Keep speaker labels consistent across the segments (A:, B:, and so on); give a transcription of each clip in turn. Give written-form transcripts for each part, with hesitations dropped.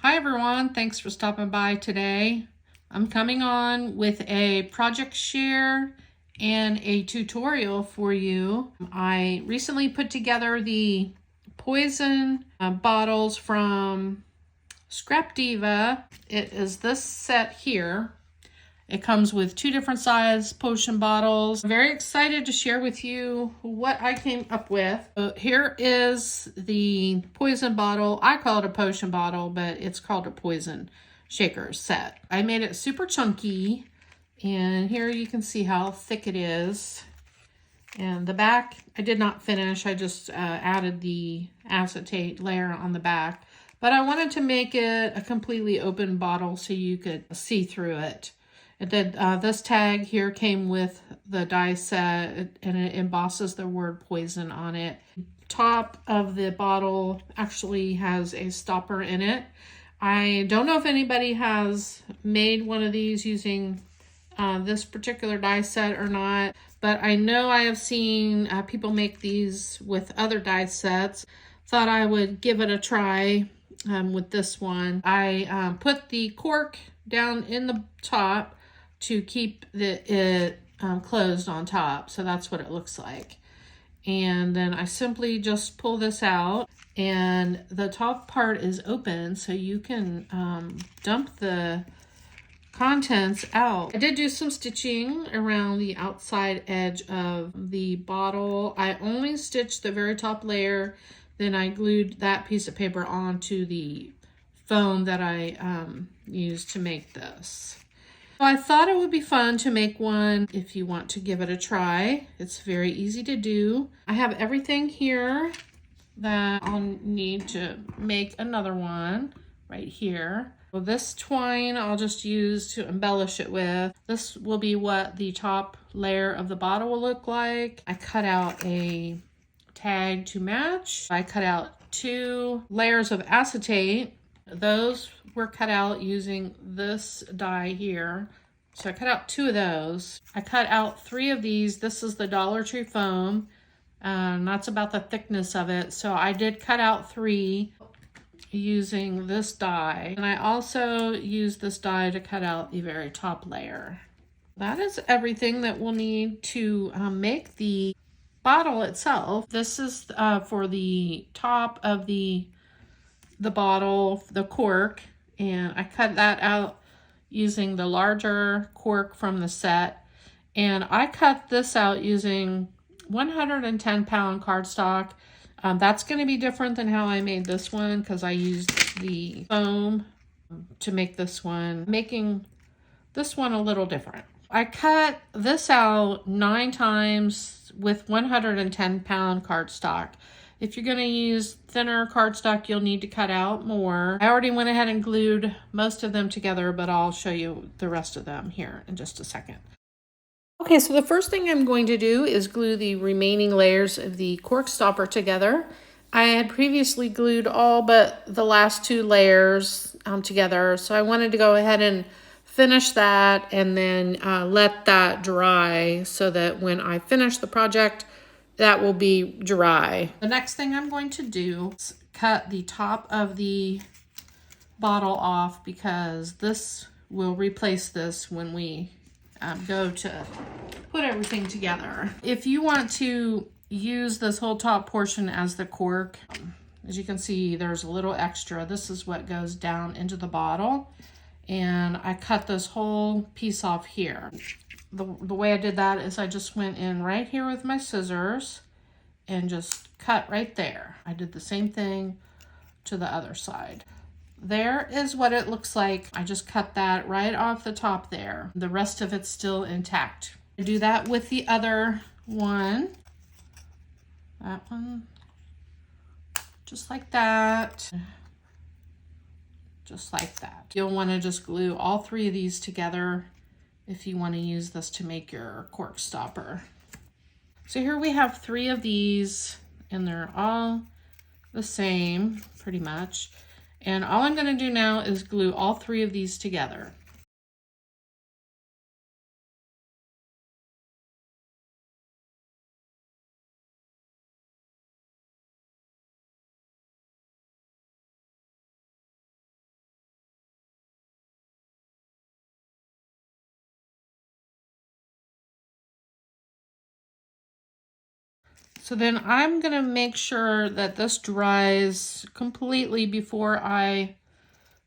A: Hi everyone, thanks for stopping by today. I'm coming on with a project share and a tutorial for you. I recently put together the poison bottles from Scrap Diva. It is this set here. It comes with 2 different size potion bottles. I'm very excited to share with you what I came up with. Here is the poison bottle. I call it a potion bottle, but it's called a poison shaker set. I made it super chunky, and here you can see how thick it is. And the back, I did not finish. I just added the acetate layer on the back. But I wanted to make it a completely open bottle so you could see through it. This tag here came with the die set, and it embosses the word poison on it. Top of the bottle actually has a stopper in it. I don't know if anybody has made one of these using this particular die set or not, but I know I have seen people make these with other die sets. Thought I would give it a try with this one. I put the cork down in the top to keep it closed on top, so that's what it looks like. And then I simply just pull this out, and the top part is open, so you can dump the contents out. I did do some stitching around the outside edge of the bottle. I only stitched the very top layer, then I glued that piece of paper onto the foam that I used to make this. So I thought it would be fun to make one if you want to give it a try. It's very easy to do. I have everything here that I'll need to make another one right here. Well, this twine I'll just use to embellish it with. This will be what the top layer of the bottle will look like. I cut out a tag to match. I cut out 2 layers of acetate. Those were cut out using this die here. So I cut out 2 of those. I cut out 3 of these. This is the Dollar Tree foam. That's about the thickness of it. So I did cut out 3 using this die. And I also used this die to cut out the very top layer. That is everything that we'll need to make the bottle itself. This is for the top of the bottle, the cork, and I cut that out using the larger cork from the set. And I cut this out using 110-pound cardstock. That's going to be different than how I made this one because I used the foam to make this one, making this one a little different. I cut this out 9 times with 110-pound cardstock. If you're going to use thinner cardstock, you'll need to cut out more. I already went ahead and glued most of them together, but I'll show you the rest of them here in just a second. Okay, so the first thing I'm going to do is glue the remaining layers of the cork stopper together. I had previously glued all but the last 2 layers together, so I wanted to go ahead and finish that and then let that dry so that when I finish the project, that will be dry. The next thing I'm going to do is cut the top of the bottle off because this will replace this when we go to put everything together. If you want to use this whole top portion as the cork, as you can see, there's a little extra. This is what goes down into the bottle. And I cut this whole piece off here. The way I did that is I just went in right here with my scissors and just cut right there. I did the same thing to the other side. There is what it looks like. I just cut that right off the top there. The rest of it's still intact. I do that with the other one. That one, just like that. Just like that. You'll want to just glue all 3 of these together if you want to use this to make your cork stopper. So here we have 3 of these, and they're all the same pretty much. And all I'm going to do now is glue all 3 of these together. So then I'm gonna make sure that this dries completely before I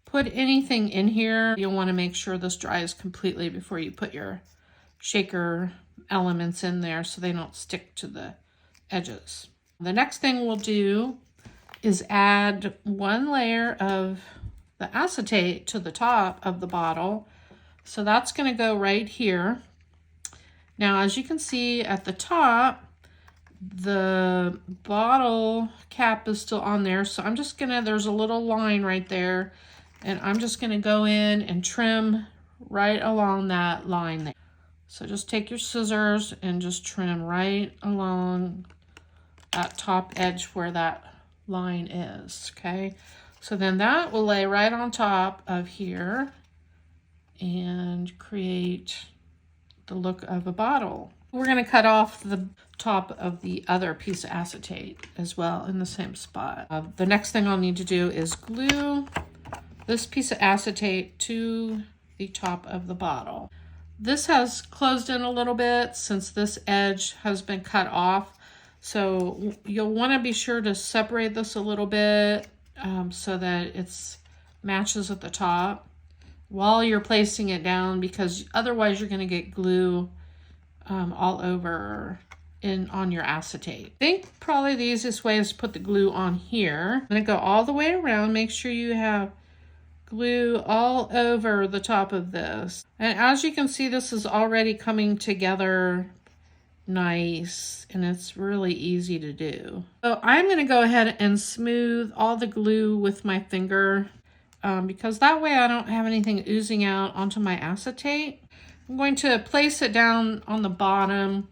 A: put anything in here. You'll wanna make sure this dries completely before you put your shaker elements in there so they don't stick to the edges. The next thing we'll do is add one layer of the acetate to the top of the bottle. So that's gonna go right here. Now, as you can see at the top, the bottle cap is still on there. So I'm just gonna, there's a little line right there, and I'm just gonna go in and trim right along that line there. So just take your scissors and just trim right along that top edge where that line is, okay? So then that will lay right on top of here and create the look of a bottle. We're gonna cut off the top of the other piece of acetate as well in the same spot. The next thing I'll need to do is glue this piece of acetate to the top of the bottle. This has closed in a little bit since this edge has been cut off. So you'll wanna be sure to separate this a little bit so that it matches at the top while you're placing it down, because otherwise you're gonna get glue all over on your acetate. I think probably the easiest way is to put the glue on here. I'm gonna go all the way around, make sure you have glue all over the top of this. And as you can see, this is already coming together nice, and it's really easy to do. So I'm gonna go ahead and smooth all the glue with my finger because that way I don't have anything oozing out onto my acetate. I'm going to place it down on the bottom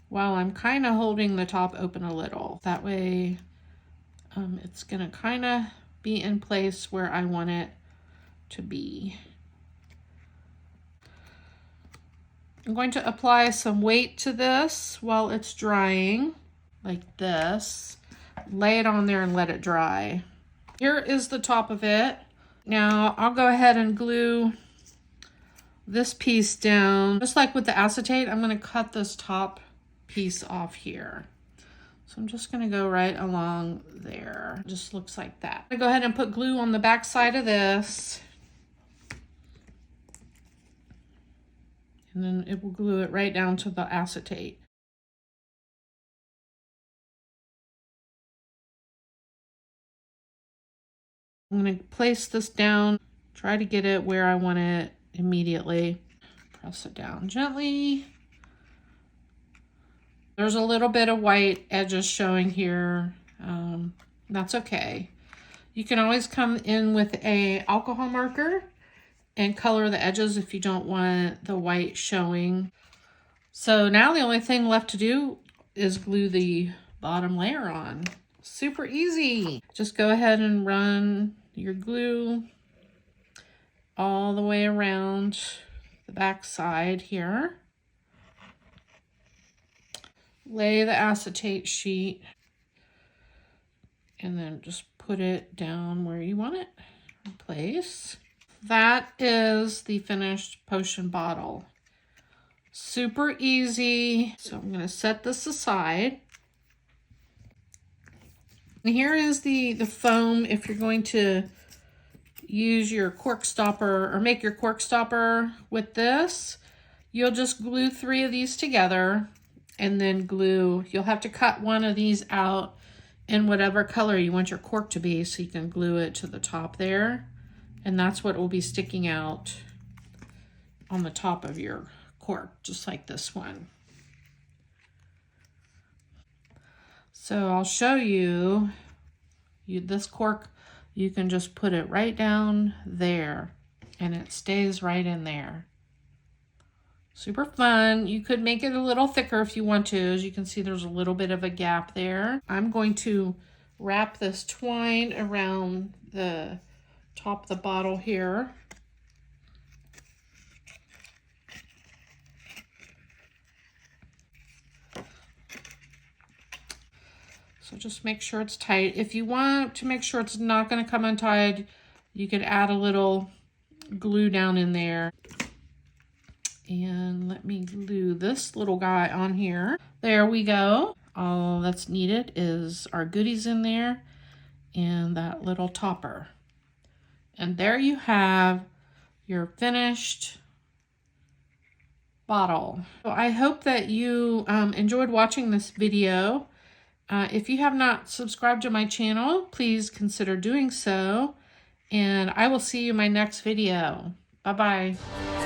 A: while I'm kind of holding the top open a little. That way it's gonna kind of be in place where I want it to be. I'm going to apply some weight to this while it's drying, like this. Lay it on there and let it dry. Here is the top of it. Now I'll go ahead and glue this piece down. Just like with the acetate, I'm going to cut this top piece off here. So I'm just going to go right along there. It just looks like that. I'm going to go ahead and put glue on the back side of this. And then it will glue it right down to the acetate. I'm going to place this down, try to get it where I want it immediately. Press it down gently. There's a little bit of white edges showing here. That's okay. You can always come in with a alcohol marker and color the edges if you don't want the white showing. So now the only thing left to do is glue the bottom layer on. Super easy. Just go ahead and run your glue all the way around the back side here. Lay the acetate sheet and then just put it down where you want it in place. That is the finished potion bottle. Super easy. So I'm going to set this aside. And here is the foam if you're going to use your cork stopper or make your cork stopper with this. You'll just glue 3 of these together and then glue. You'll have to cut one of these out in whatever color you want your cork to be so you can glue it to the top there. And that's what will be sticking out on the top of your cork, just like this one. So I'll show you, this cork, you can just put it right down there and it stays right in there. Super fun. You could make it a little thicker if you want to. As you can see, there's a little bit of a gap there. I'm going to wrap this twine around the top of the bottle here. So just make sure it's tight. If you want to make sure it's not going to come untied, you could add a little glue down in there. And let me glue this little guy on here. There we go. All that's needed is our goodies in there and that little topper. And there you have your finished bottle. So I hope that you enjoyed watching this video. If you have not subscribed to my channel, please consider doing so. And I will see you in my next video. Bye-bye.